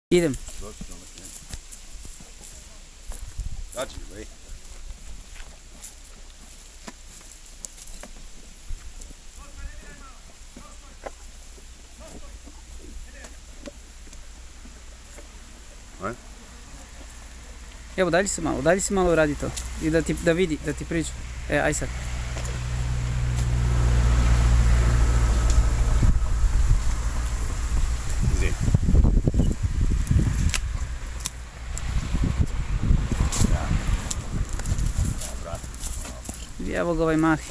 Idem. Dođi, bej. Evo, udalji se malo, radi to. I da vidi, da ti priča. Aj sad. Izvini. Evo ga ovaj mahi.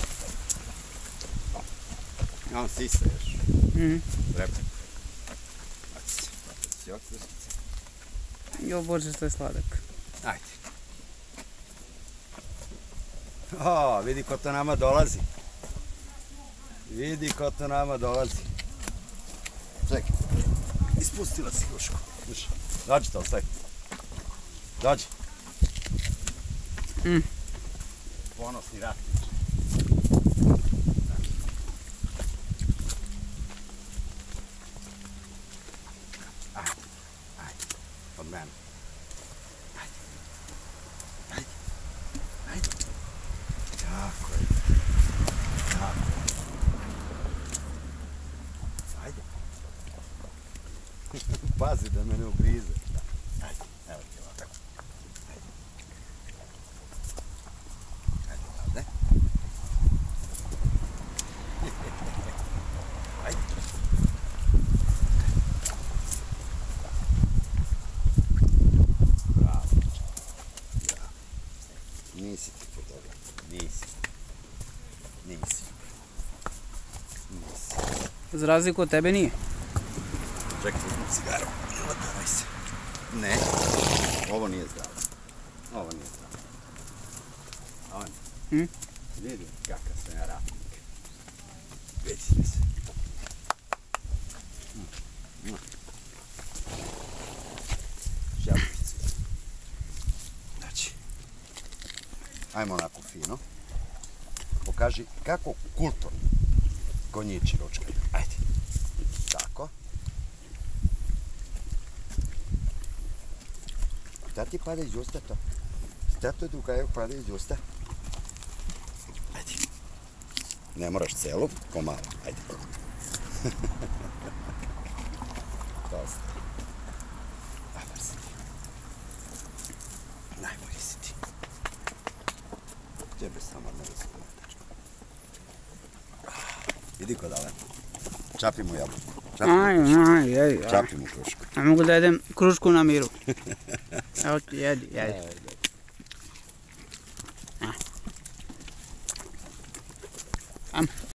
On sisa još. Treba. Jo bože, što je sladak. Ajde. O, vidi ko to nama dolazi. Vidi ko to nama dolazi. Čekaj. Ispustila si Huško. Dođi to, staj. Dođi. Ponosni ratnič. Ajde. Od mene. Ajde. Tako je. Ajde. Pazi da me ne ugrize. Ajde, evo ti ovako. Ajde ovdje. Ajde. Bravo. Nisi ti to dobro. Nisi. Za razliku od tebe nije. Čekaj, uzmem cigaru. Oddavaj se. Ne. Ovo nije zdravo. Vidi kakav sam ja ratnik. Vidite se. Žabice. Znači. Ajmo onako fino. Pokaži kako kulturno konjići ručkaju. Ajde. Tako. Šta ti pada iz usta to? Šta to drugaju pada iz usta? Ajde. Ne moraš celu, pomalo. Ajde. Dosta. Dobar si ti. Najbolji si ti. Tebe samo ne razumem. Idi kod ove. Čapimo jabuku. Aj. Čapimo krušku. Ne mogu da jedem krušku na miru. Evo ti, jedi.